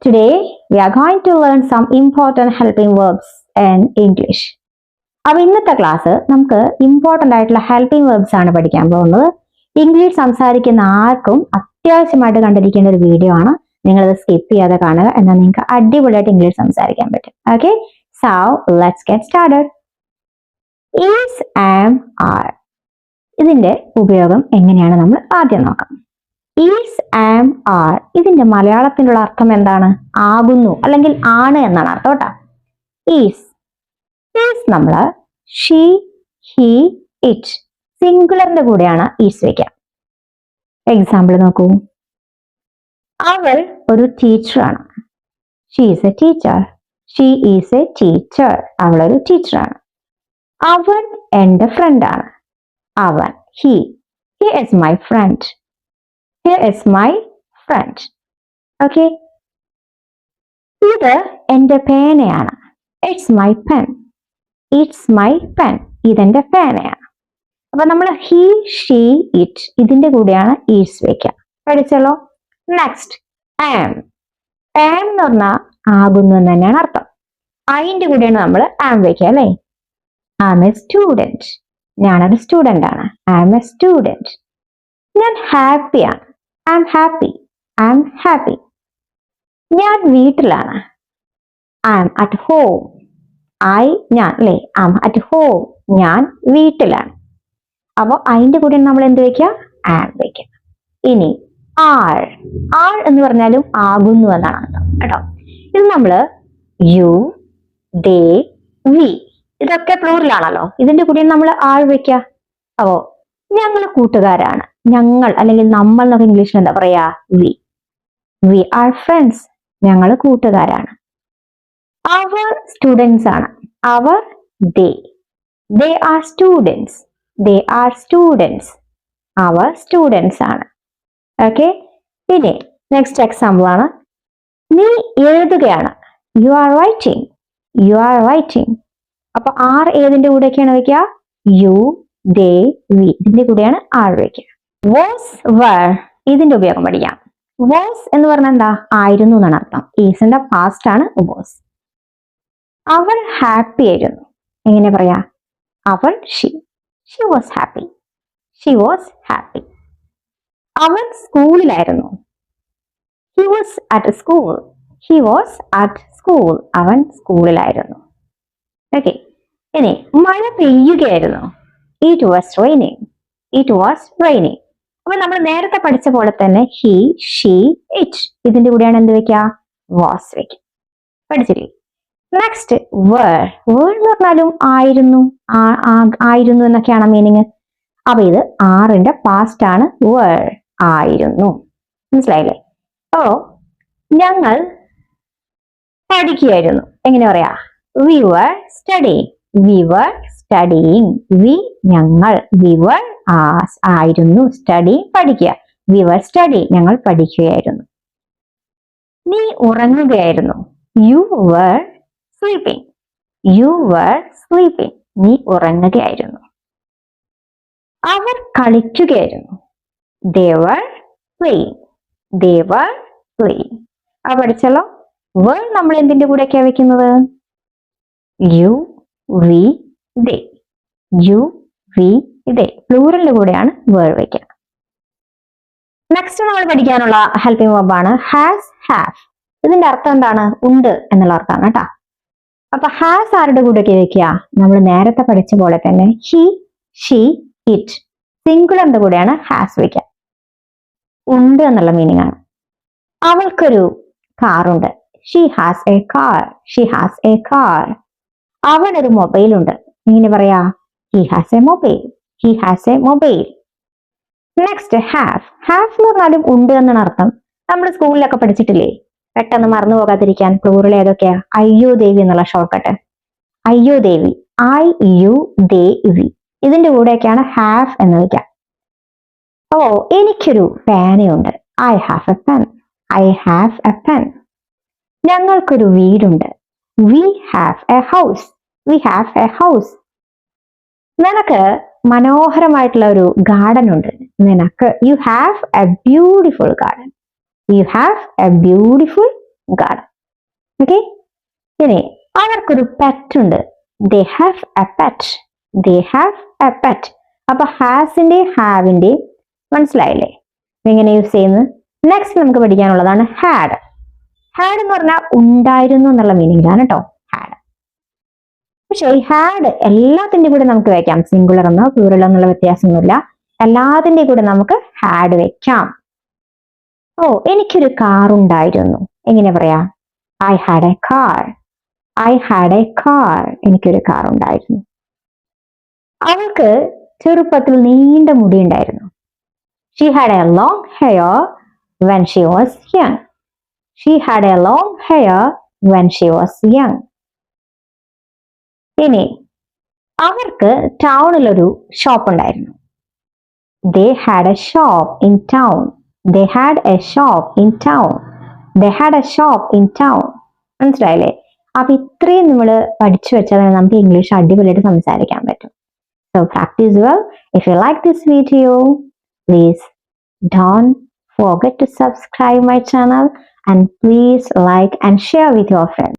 today we are going to learn some important helping verbs in English. അപ്പോൾ ഇന്നത്തെ class നമുക്ക് important ആയിട്ടുള്ള helping verbs ആണ് പഠിക്കാൻ പോകുന്നത്. ഇംഗ്ലീഷ് സംസാരിക്കുന്ന ആർക്കും അത്യാവശ്യമായിട്ട് കണ്ടിരിക്കേണ്ട ഒരു വീഡിയോ ആണ്. നിങ്ങളിത് സ്കിപ്പ് ചെയ്യാതെ കാണുക, എന്നാൽ നിങ്ങൾക്ക് അടിപൊളിയായിട്ട് ഇംഗ്ലീഷ് സംസാരിക്കാൻ പറ്റും. Okay, so let's get started. Is, am, are ഇതിന്റെ ഉപയോഗം എങ്ങനെയാണ് നമ്മൾ ആദ്യം നോക്കാം. ഈസ്, ആം, ആർ ഇതിന്റെ മലയാളത്തിലുള്ള അർത്ഥം എന്താണ്? ആകുന്നു അല്ലെങ്കിൽ ആണ് എന്നാണ് അർത്ഥം കേട്ടോ. ഈസ് നമ്മള് ഷീ, ഹി, ഇറ്റ് സിംഗുലറിന്റെ കൂടെയാണ് ഈസ് വെക്കാം. എക്സാമ്പിൾ നോക്കൂ. അവൾ ഒരു ടീച്ചറാണ്. She is A teacher. She is A teacher. അവൾ ഒരു ടീച്ചറാണ്. അവൻ എന്റെ ഫ്രണ്ടാണ്. അവൻ, he is my friend. He is my friend. Okay. ഇത് എന്റെ പേനയാണ്. It's my pen. It's my pen. ഇതെന്റെ പേനയാണ്. അപ്പൊ നമ്മൾ he, she, it ഇതിന്റെ കൂടെയാണ് is വെക്കുക. പഠിച്ചല്ലോ. Next, am. am എന്ന് പറഞ്ഞാൽ ആകുന്നു എന്ന് തന്നെയാണ് അർത്ഥം. അതിന്റെ കൂടെയാണ് നമ്മൾ am വെക്കുക അല്ലേ. I am a student. ഞാനൊരു സ്റ്റുഡന്റ് ആണ്. I am a student. ഞാൻ ഹാപ്പിയാണ്. I'm happy. I'm happy. ഞാൻ വീട്ടിലാണ്. I'm at home. ഞാൻ അല്ലേ. I'm at home. ഞാൻ വീട്ടിലാണ്. അപ്പൊ അതിന്റെ കൂടെ നമ്മൾ എന്ത് വെക്കാം? am വെക്കാം. ഇനി are. are എന്ന് പറഞ്ഞാലും ആകുന്നു എന്നാണ് അർത്ഥം കേട്ടോ. ഇത് നമ്മള് you, they, we ഇതൊക്കെ പ്ലൂറലാണല്ലോ. ഇതിന്റെ കൂടെ നമ്മൾ are വെക്കാം. അപ്പോ ഞങ്ങൾ കൂട്ടുകാരാണ്. ഞങ്ങൾ അല്ലെങ്കിൽ നമ്മൾ എന്നൊക്കെ ഇംഗ്ലീഷിൽ എന്താ പറയാ? We are friends. ഞങ്ങൾ കൂട്ടുകാരാണ്. അവർ സ്റ്റുഡൻസ് ആണ്. അവർ they are students. They are students. അവർ സ്റ്റുഡൻസ് ആണ്. ഓക്കെ. പിന്നെ നെക്സ്റ്റ് എക്സാമ്പിൾ ആണ്. നീ എഴുതുകയാണ്. You are writing. You are writing. അപ്പൊ ആർ ഏതിന്റെ കൂടെയൊക്കെയാണ് വെക്കുക? യു, ദേ, വി ഇതിന്റെ കൂടെയാണ് ആർ വെക്കുക. വാസ്, വർ ഇതിന്റെ ഉപയോഗം പഠിക്കാം. വാസ് എന്ന് പറഞ്ഞാൽ എന്താ? ആയിരുന്നു എന്നാണ് അർത്ഥം. ഈസിന്റെ പാസ്റ്റ് ആണ് വാസ്. അവൾ ഹാപ്പി ആയിരുന്നു. എങ്ങനെ പറയാ? അവൾ she was happy. She was happy. അവൻ സ്കൂളിലായിരുന്നു. He was at school. He was at school. അവൻ സ്കൂളിലായിരുന്നു. ഓക്കെ. ഇനി മഴ പെയ്യുകയായിരുന്നു. It was raining. It was raining. അപ്പൊ നമ്മൾ നേരത്തെ പഠിച്ച പോലെ തന്നെ he, she, it ഇതിന്റെ കൂടെയാണ് എന്ത് വെക്കുക? was വെക്കുക. പഠിച്ചില്ലേ? Next were. were എന്ന് പറഞ്ഞാലും ആയിരുന്നു, ആയിരുന്നു എന്നൊക്കെയാണ് മീനിങ്. അപ്പൊ ഇത് ആറിന്റെ പാസ്റ്റ് ആണ് were. ആയിരുന്നു. മനസ്സിലായില്ലേ? ഓ ഞങ്ങൾ പഠിക്കുകയായിരുന്നു. എങ്ങനെ പറയാ? we were studying. We were studying. We ഞങ്ങൾ. We were ആയിരുന്നു. studying പഠിക്കുക. We were studying ഞങ്ങൾ പഠിക്കുകയായിരുന്നു. നീ ഉറങ്ങുകയായിരുന്നു. You were sleeping. You were sleeping. നീ ഉറങ്ങുകയായിരുന്നു. അവർ കളിക്കുകയായിരുന്നു. They were playing. They were playing. പഠിച്ചല്ലോ. were നമ്മൾ എന്തിന്റെ കൂടെയൊക്കെയാ വെക്കുന്നത്? You, we, they. You, we, they പ്ലൂറലിന്റെ കൂടെയാണ് were വെക്കുക. നെക്സ്റ്റ് നമ്മൾ പഠിക്കാനുള്ള ഹെൽപ്പിംഗ് വെർബ് ആണ് has, have. ഇതിന്റെ അർത്ഥം എന്താണ്? ഉണ്ട് എന്നുള്ള അർത്ഥമാണ് കേട്ടോ. അപ്പൊ has ആരുടെ കൂടെയൊക്കെ വെക്കുക? നമ്മൾ നേരത്തെ പഠിച്ച പോലെ തന്നെ he, she, it സിംഗുലറിന്റെ കൂടെയാണ് has വെക്കുക. ഉണ്ട് എന്നുള്ള മീനിങ് ആണ്. അവൾക്കൊരു കാറുണ്ട്. She has a car. She has a car. അവനൊരു മൊബൈൽ ഉണ്ട്. എങ്ങനെ പറയാ? He has a mobile. He has a mobile. Next have. have എന്ന് പറഞ്ഞാലും ഉണ്ട് എന്നാണ് അർത്ഥം. നമ്മൾ സ്കൂളിലൊക്കെ പഠിച്ചിട്ടില്ലേ? പെട്ടെന്ന് മറന്നു പോകാതിരിക്കാൻ പ്ലൂറൽ ഏതൊക്കെയാ? അയ്യോ ദേവി എന്നുള്ള ഷോർട്ട് കട്ട്. അയ്യോ ദേവി. I, you, they, we ഇതിന്റെ കൂടെയൊക്കെയാണ് have എന്ന് വയ്ക്കുക. ഓ എനിക്കൊരു പേനയുണ്ട്. I have a pen. I have a pen. ഞങ്ങൾക്കൊരു വീടുണ്ട്. We have a house. We have a house. നിനക്ക് മനോഹരമായിട്ടുള്ള ഒരു ഗാർഡൻ ഉണ്ട്. നിനക്ക് you have a beautiful garden. You have a beautiful garden. Okay, ഇനി അവർക്കൊരു പെറ്റ് ഉണ്ട്. They have A pet. They have A pet. അപ്പൊ ഹാസിന്റെ ഹാവിന്റെ മനസ്സിലായില്ലേ എങ്ങനെ യൂസ് ചെയ്യുന്നത്? നെക്സ്റ്റ് നമുക്ക് പഠിക്കാനുള്ളതാണ് ഹാഡ്. ഹാഡ് എന്ന് പറഞ്ഞാൽ ഉണ്ടായിരുന്നു എന്നുള്ള മീനിങ്ങിലാണ് കേട്ടോ ഹാഡ്. പക്ഷേ ഈ ഹാഡ് എല്ലാത്തിന്റെ കൂടെ നമുക്ക് വെക്കാം. സിംഗുലർ എന്നോ പ്ലൂറൽ എന്നുള്ള വ്യത്യാസമൊന്നുമില്ല. എല്ലാത്തിന്റെ കൂടെ നമുക്ക് ഹാഡ് വെക്കാം. ഓ, എനിക്കൊരു കാർ ഉണ്ടായിരുന്നു. എങ്ങനെ പറയാ? I had A car. I had A car. എനിക്കൊരു കാർ ഉണ്ടായിരുന്നു. അവൾക്ക് ചെറുപ്പത്തിൽ നീണ്ട മുടി ഉണ്ടായിരുന്നു. She had A long hair when she was young. She had A long hair when she was young. ഇനി അവർക്ക് ടൗണിലൊരു ഷോപ്പ് ഉണ്ടായിരുന്നു. They had A shop in town. They had A shop in town. They had A shop in town. മനസ്സിലായില്ലേ? അപ്പൊ ഇത്രയും നമ്മൾ പഠിച്ചു വെച്ചാൽ നമുക്ക് ഇംഗ്ലീഷ് അടിപൊളിയായിട്ട് സംസാരിക്കാൻ പറ്റും. So practice well. If you like this video, please don't forget to subscribe my channel and please like and share with your friends.